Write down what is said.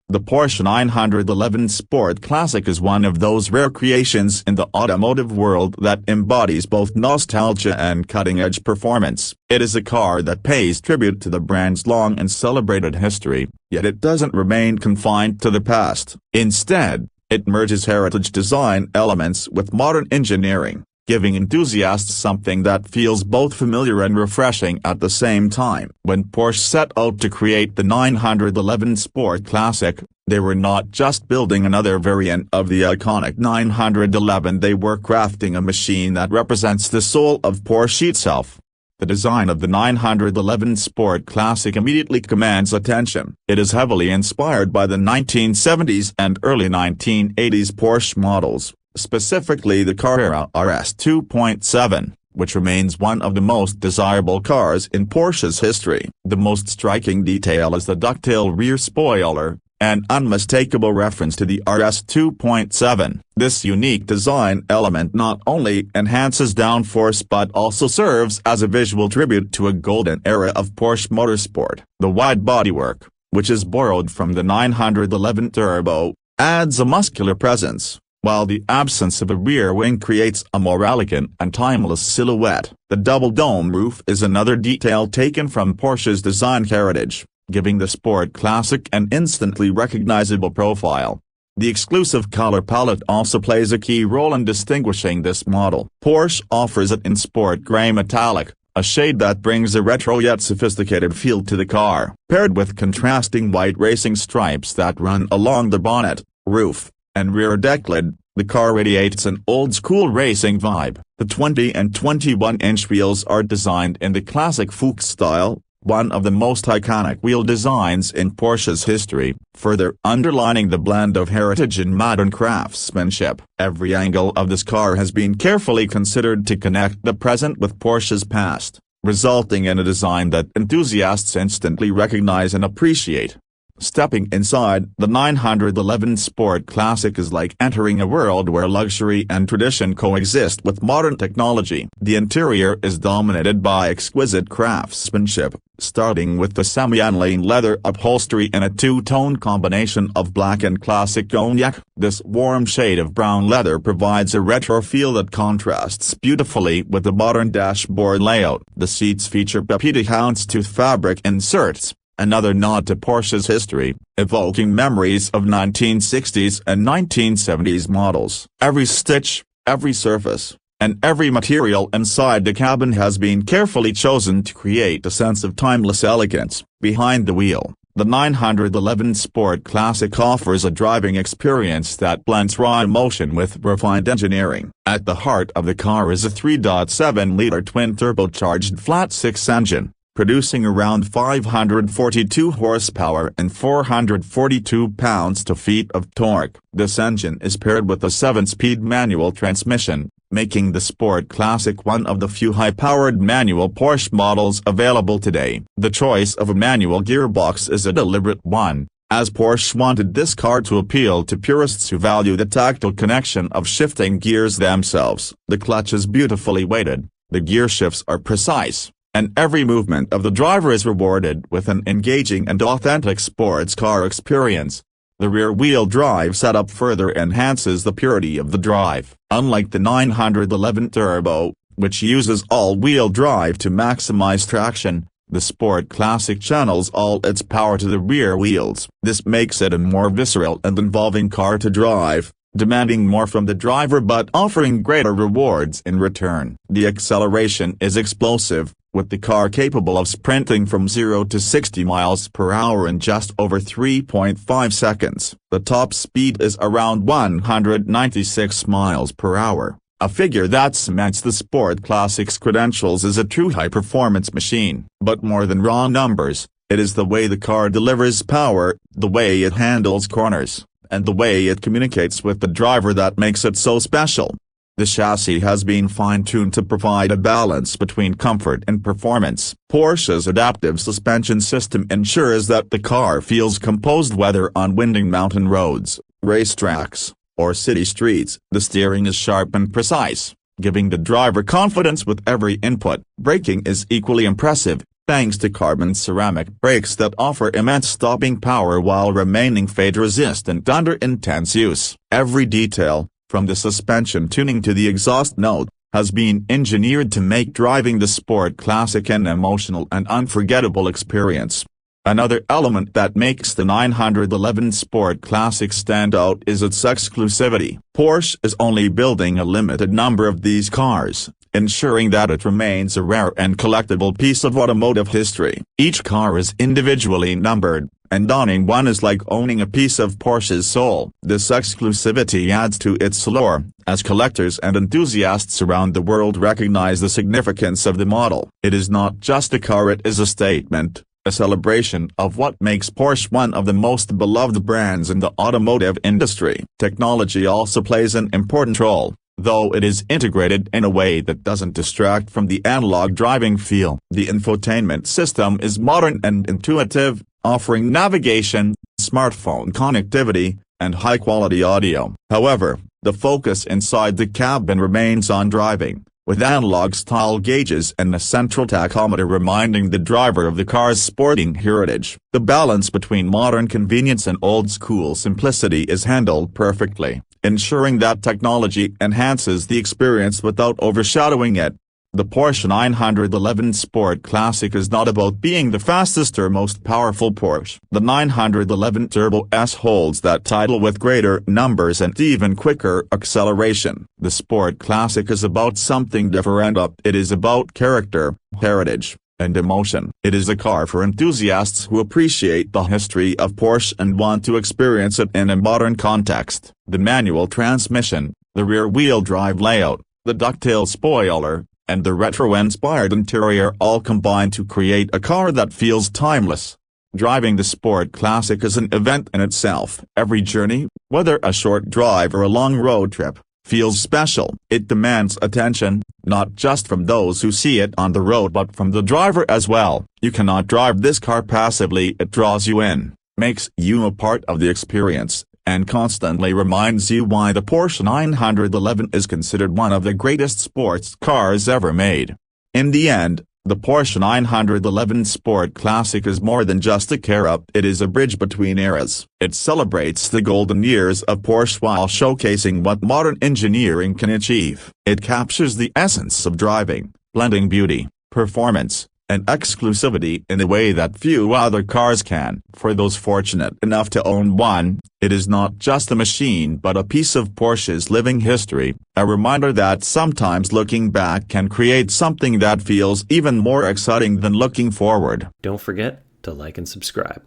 The Porsche 911 Sport Classic is one of those rare creations in the automotive world that embodies both nostalgia and cutting-edge performance. It is a car that pays tribute to the brand's long and celebrated history, yet it doesn't remain confined to the past. Instead, it merges heritage design elements with modern engineering, giving enthusiasts something that feels both familiar and refreshing at the same time. When Porsche set out to create the 911 Sport Classic, they were not just building another variant of the iconic 911, they were crafting a machine that represents the soul of Porsche itself. The design of the 911 Sport Classic immediately commands attention. It is heavily inspired by the 1970s and early 1980s Porsche models, specifically the Carrera RS 2.7, which remains one of the most desirable cars in Porsche's history. The most striking detail is the ducktail rear spoiler, an unmistakable reference to the RS 2.7. This unique design element not only enhances downforce but also serves as a visual tribute to a golden era of Porsche motorsport. The wide bodywork, which is borrowed from the 911 Turbo, adds a muscular presence, while the absence of a rear wing creates a more elegant and timeless silhouette. The double dome roof is another detail taken from Porsche's design heritage, giving the Sport Classic an instantly recognizable profile. The exclusive color palette also plays a key role in distinguishing this model. Porsche offers it in Sport Gray Metallic, a shade that brings a retro yet sophisticated feel to the car, paired with contrasting white racing stripes that run along the bonnet, roof, and rear deck lid. The car radiates an old-school racing vibe. The 20 and 21-inch wheels are designed in the classic Fuchs-style, one of the most iconic wheel designs in Porsche's history, further underlining the blend of heritage and modern craftsmanship. Every angle of this car has been carefully considered to connect the present with Porsche's past, resulting in a design that enthusiasts instantly recognize and appreciate. Stepping inside the 911 Sport Classic is like entering a world where luxury and tradition coexist with modern technology. The interior is dominated by exquisite craftsmanship, starting with the semi-aniline leather upholstery in a two-tone combination of black and classic cognac. This warm shade of brown leather provides a retro feel that contrasts beautifully with the modern dashboard layout. The seats feature Pepita houndstooth fabric inserts, another nod to Porsche's history, evoking memories of 1960s and 1970s models. Every stitch, every surface, and every material inside the cabin has been carefully chosen to create a sense of timeless elegance. Behind the wheel, the 911 Sport Classic offers a driving experience that blends raw emotion with refined engineering. At the heart of the car is a 3.7-liter twin-turbocharged flat-six engine, producing around 542 horsepower and 442 pounds-feet of torque. This engine is paired with a 7-speed manual transmission, making the Sport Classic one of the few high-powered manual Porsche models available today. The choice of a manual gearbox is a deliberate one, as Porsche wanted this car to appeal to purists who value the tactile connection of shifting gears themselves. The clutch is beautifully weighted, the gear shifts are precise, and every movement of the driver is rewarded with an engaging and authentic sports car experience. The rear-wheel drive setup further enhances the purity of the drive. Unlike the 911 Turbo, which uses all-wheel drive to maximize traction, the Sport Classic channels all its power to the rear wheels. This makes it a more visceral and involving car to drive, demanding more from the driver but offering greater rewards in return. The acceleration is explosive, with the car capable of sprinting from 0 to 60 miles per hour in just over 3.5 seconds. The top speed is around 196 miles per hour, a figure that cements the Sport Classic's credentials as a true high-performance machine. But more than raw numbers, it is the way the car delivers power, the way it handles corners, and the way it communicates with the driver that makes it so special. The chassis has been fine-tuned to provide a balance between comfort and performance. Porsche's adaptive suspension system ensures that the car feels composed whether on winding mountain roads, racetracks, or city streets. The steering is sharp and precise, giving the driver confidence with every input. Braking is equally impressive, thanks to carbon ceramic brakes that offer immense stopping power while remaining fade-resistant under intense use. Every detail, from the suspension tuning to the exhaust note, has been engineered to make driving the Sport Classic an emotional and unforgettable experience. Another element that makes the 911 Sport Classic stand out is its exclusivity. Porsche is only building a limited number of these cars, ensuring that it remains a rare and collectible piece of automotive history. Each car is individually numbered, and owning one is like owning a piece of Porsche's soul. This exclusivity adds to its allure, as collectors and enthusiasts around the world recognize the significance of the model. It is not just a car, it is a statement, a celebration of what makes Porsche one of the most beloved brands in the automotive industry. Technology also plays an important role, though it is integrated in a way that doesn't distract from the analog driving feel. The infotainment system is modern and intuitive, offering navigation, smartphone connectivity, and high-quality audio. However, the focus inside the cabin remains on driving, with analog-style gauges and a central tachometer reminding the driver of the car's sporting heritage. The balance between modern convenience and old-school simplicity is handled perfectly, ensuring that technology enhances the experience without overshadowing it. The Porsche 911 Sport Classic is not about being the fastest or most powerful Porsche. The 911 Turbo S holds that title with greater numbers and even quicker acceleration. The Sport Classic is about something different. It is about character, heritage, and emotion. It is a car for enthusiasts who appreciate the history of Porsche and want to experience it in a modern context. The manual transmission, the rear-wheel drive layout, the ducktail spoiler, and the retro-inspired interior all combine to create a car that feels timeless. Driving the Sport Classic is an event in itself. Every journey, whether a short drive or a long road trip, feels special. It demands attention, not just from those who see it on the road but from the driver as well. You cannot drive this car passively. It draws you in, makes you a part of the experience, and constantly reminds you why the Porsche 911 is considered one of the greatest sports cars ever made. In the end, the Porsche 911 Sport Classic is more than just a car. It is a bridge between eras. It celebrates the golden years of Porsche while showcasing what modern engineering can achieve. It captures the essence of driving, blending beauty, performance, and exclusivity in a way that few other cars can. For those fortunate enough to own one, it is not just a machine but a piece of Porsche's living history, a reminder that sometimes looking back can create something that feels even more exciting than looking forward. Don't forget to like and subscribe.